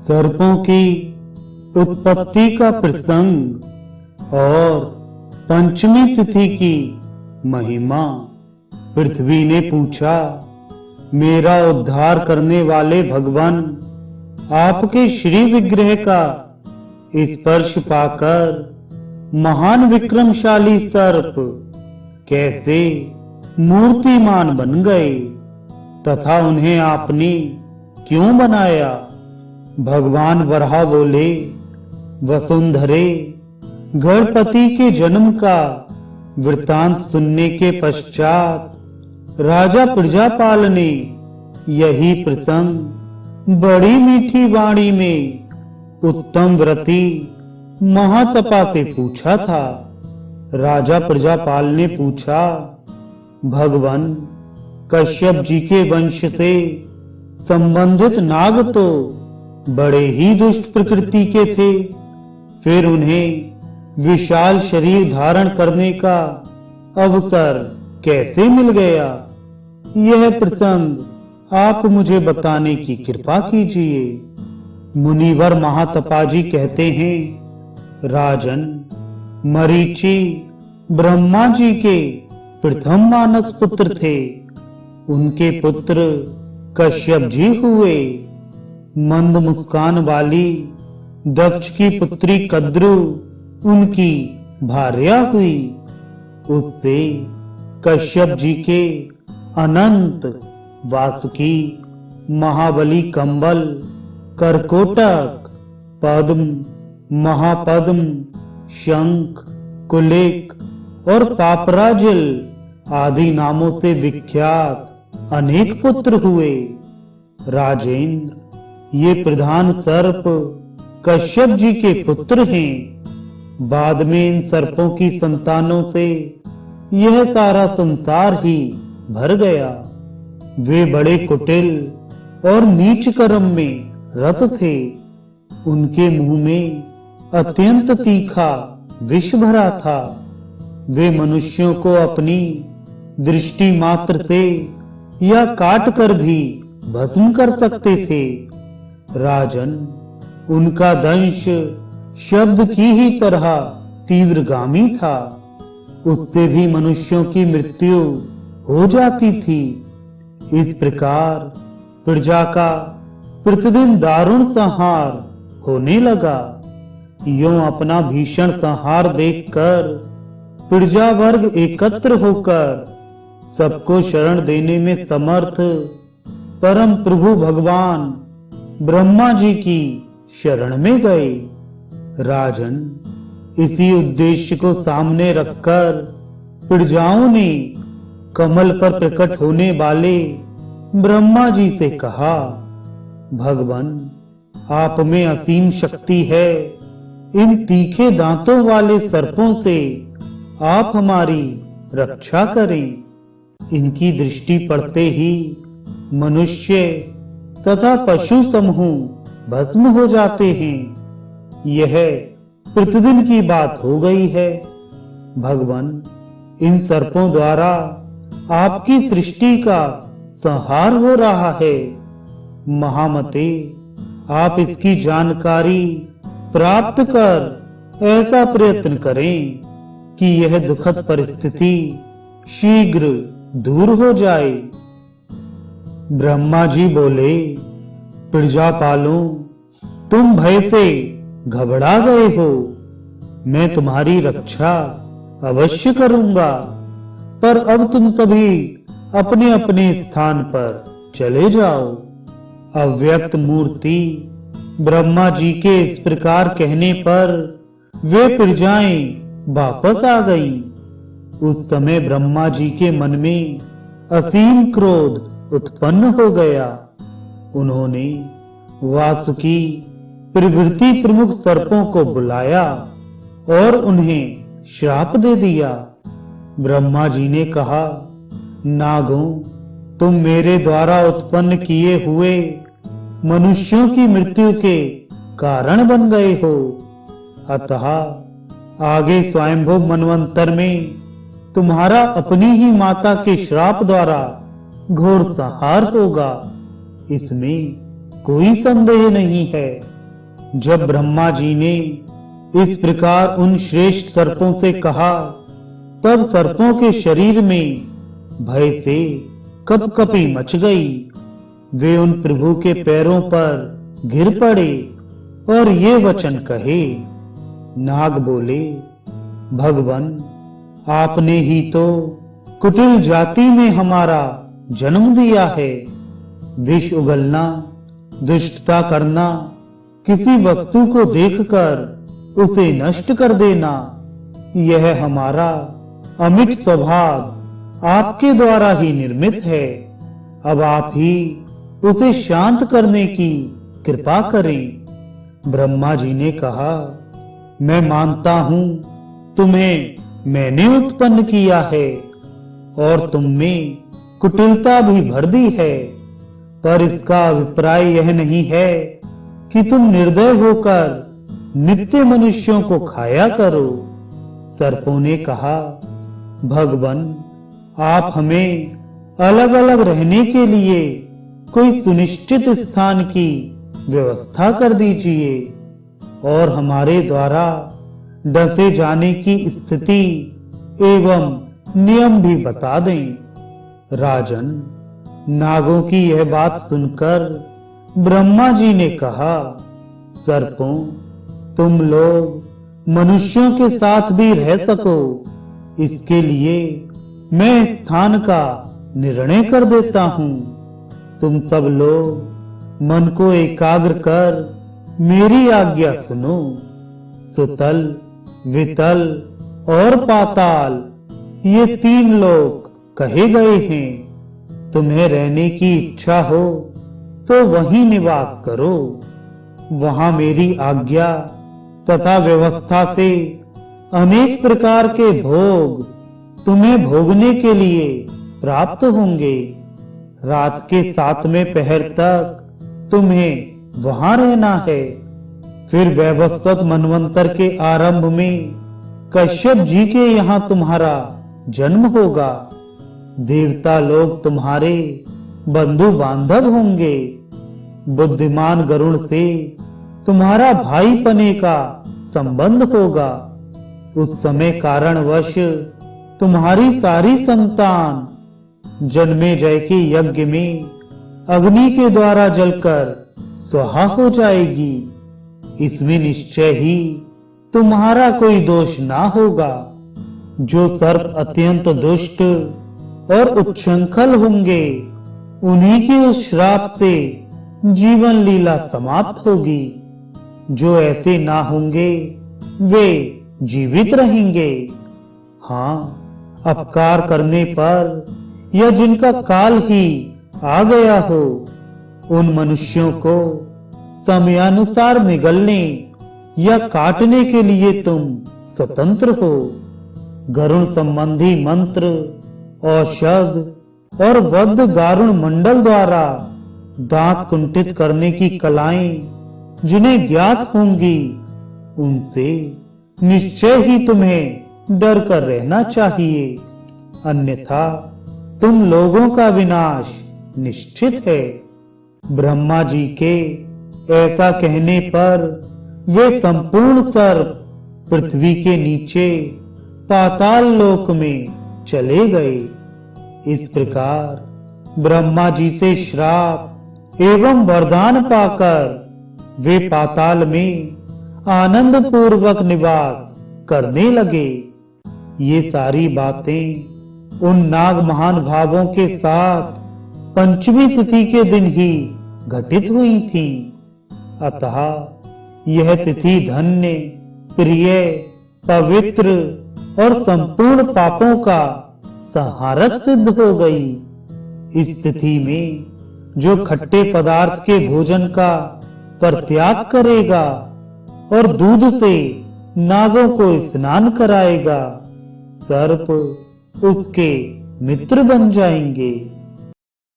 सर्पों की उत्पत्ति का प्रसंग और पंचमी तिथि की महिमा। पृथ्वी ने पूछा, मेरा उद्धार करने वाले भगवान, आपके श्री विग्रह का स्पर्श पाकर महान विक्रमशाली सर्प कैसे मूर्तिमान बन गए तथा उन्हें आपने क्यों बनाया? भगवान वराह बोले, वसुंधरे, गणपति के जन्म का वृतांत सुनने के पश्चात राजा प्रजापाल ने यही प्रसंग बड़ी मीठी वाणी में उत्तम व्रती महातपा से पूछा था। राजा प्रजापाल ने पूछा, भगवान, कश्यप जी के वंश से संबंधित नाग तो बड़े ही दुष्ट प्रकृति के थे, फिर उन्हें विशाल शरीर धारण करने का अवसर कैसे मिल गया? यह प्रसंग आप मुझे बताने की कृपा कीजिए। मुनिवर महातपाजी कहते हैं, राजन, मरीचि ब्रह्मा जी के प्रथम मानस पुत्र थे। उनके पुत्र कश्यप जी हुए। मंद मुस्कान वाली दक्ष की पुत्री कद्रु उनकी भार्या हुई। उससे कश्यप जी के अनंत, वासुकी, महाबली, कंबल, करकोटक, पद्म, महापद्म, शंख, कुलिक और पापराजिल आदि नामों से विख्यात अनेक पुत्र हुए। राजेंद्र, ये प्रधान सर्प कश्यप जी के पुत्र हैं। बाद में इन सर्पों की संतानों से यह सारा संसार ही भर गया। वे बड़े कुटिल और नीच कर्म में रत थे। उनके मुंह में अत्यंत तीखा विष भरा था। वे मनुष्यों को अपनी दृष्टि मात्र से या काट कर भी भस्म कर सकते थे। राजन, उनका दंश शब्द की ही तरह तीव्रगामी था। उससे भी मनुष्यों की मृत्यु हो जाती थी। इस प्रकार प्रजा का प्रतिदिन दारुण संहार होने लगा। यों अपना भीषण संहार देखकर प्रजा वर्ग एकत्र होकर सबको शरण देने में समर्थ परम प्रभु भगवान ब्रह्मा जी की शरण में गए। राजन, इसी उद्देश्य को सामने रखकर प्रजाओं ने कमल पर प्रकट होने वाले ब्रह्मा जी से कहा, भगवान, आप में असीम शक्ति है। इन तीखे दांतों वाले सर्पों से आप हमारी रक्षा करें। इनकी दृष्टि पड़ते ही मनुष्य तथा पशु समूह भस्म हो जाते हैं। यह प्रतिदिन की बात हो गई है। भगवान, इन सर्पों द्वारा आपकी सृष्टि का संहार हो रहा है। महामते, आप इसकी जानकारी प्राप्त कर ऐसा प्रयत्न करें कि यह दुखद परिस्थिति शीघ्र दूर हो जाए। ब्रह्मा जी बोले, प्रजापालों, तुम भय से घबरा गए हो। मैं तुम्हारी रक्षा अवश्य करूंगा, पर अब तुम सभी अपने अपने स्थान पर चले जाओ। अव्यक्त मूर्ति ब्रह्मा जी के इस प्रकार कहने पर वे प्रजाएं वापस आ गईं। उस समय ब्रह्मा जी के मन में असीम क्रोध उत्पन्न हो गया। उन्होंने वासुकी प्रभृति प्रमुख सर्पों को बुलाया और उन्हें श्राप दे दिया। ब्रह्मा जी ने कहा, नागों, तुम मेरे द्वारा उत्पन्न किए हुए मनुष्यों की मृत्यु के कारण बन गए हो। अतः आगे स्वयंभू मनवंतर में तुम्हारा अपनी ही माता के श्राप द्वारा घोर संहार होगा, इसमें कोई संदेह नहीं है। जब ब्रह्मा जी ने इस प्रकार उन श्रेष्ठ सर्पों से कहा, तब सर्पों के शरीर में भय से कपकपी मच गई। वे उन प्रभु के पैरों पर गिर पड़े और ये वचन कहे। नाग बोले, भगवान, आपने ही तो कुटिल जाति में हमारा जन्म दिया है। विष उगलना, दुष्टता करना, किसी वस्तु को देखकर उसे नष्ट कर देना, यह हमारा अमिट स्वभाव आपके द्वारा ही निर्मित है। अब आप ही उसे शांत करने की कृपा करें। ब्रह्मा जी ने कहा, मैं मानता हूं तुम्हें मैंने उत्पन्न किया है और तुम में कुटिलता भी भर दी है, पर इसका अभिप्राय यह नहीं है कि तुम निर्दय होकर नित्य मनुष्यों को खाया करो। सर्पों ने कहा, भगवान, आप हमें अलग अलग रहने के लिए कोई सुनिश्चित स्थान की व्यवस्था कर दीजिए और हमारे द्वारा डसे जाने की स्थिति एवं नियम भी बता दें। राजन, नागों की यह बात सुनकर ब्रह्मा जी ने कहा, सर्पों, तुम लोग मनुष्यों के साथ भी रह सको, इसके लिए मैं स्थान का निर्णय कर देता हूं। तुम सब लोग मन को एकाग्र कर मेरी आज्ञा सुनो। सुतल, वितल और पाताल, ये 3 लोक कहे गए हैं। तुम्हें रहने की इच्छा हो तो वहीं निवास करो। वहां मेरी आज्ञा तथा व्यवस्था से अनेक प्रकार के भोग तुम्हें भोगने के लिए प्राप्त होंगे। रात के 7वें पहर तक तुम्हें वहां रहना है। फिर वैवस्वत मनवंतर के आरंभ में कश्यप जी के यहाँ तुम्हारा जन्म होगा। देवता लोग तुम्हारे बंधु बांधव होंगे। बुद्धिमान गरुड़ से तुम्हारा भाईपने का संबंध होगा। उस समय कारणवश तुम्हारी सारी संतान जन्मेजय के यज्ञ में अग्नि के द्वारा जलकर स्वाहा हो जाएगी। इसमें निश्चय ही तुम्हारा कोई दोष ना होगा। जो सर्प अत्यंत दुष्ट और उच्छृंखल होंगे, उन्हीं के उस श्राप से जीवन लीला समाप्त होगी। जो ऐसे ना होंगे, वे जीवित रहेंगे। हाँ, अपकार करने पर या जिनका काल ही आ गया हो, उन मनुष्यों को समयानुसार निगलने या काटने के लिए तुम स्वतंत्र हो। गरुण संबंधी मंत्र, औषध और वध गारुण मंडल द्वारा दांत कुंठित करने की कलाएं जिन्हें ज्ञात होंगी, उनसे निश्चय ही तुम्हें डर कर रहना चाहिए, अन्यथा तुम लोगों का विनाश निश्चित है। ब्रह्मा जी के ऐसा कहने पर वे संपूर्ण सर्प पृथ्वी के नीचे पाताल लोक में चले गए। इस प्रकार ब्रह्मा जी से श्राप एवं वरदान पाकर वे पाताल में आनंद पूर्वक निवास करने लगे। ये सारी बातें उन नाग महान भावों के साथ 5वीं तिथि के दिन ही घटित हुई थीं। अतः यह तिथि धन्य, प्रिय, पवित्र और संपूर्ण पापों का संहारक सिद्ध हो गई। इस तिथि में जो खट्टे पदार्थ के भोजन का परित्याग करेगा और दूध से नागों को स्नान कराएगा, सर्प उसके मित्र बन जाएंगे।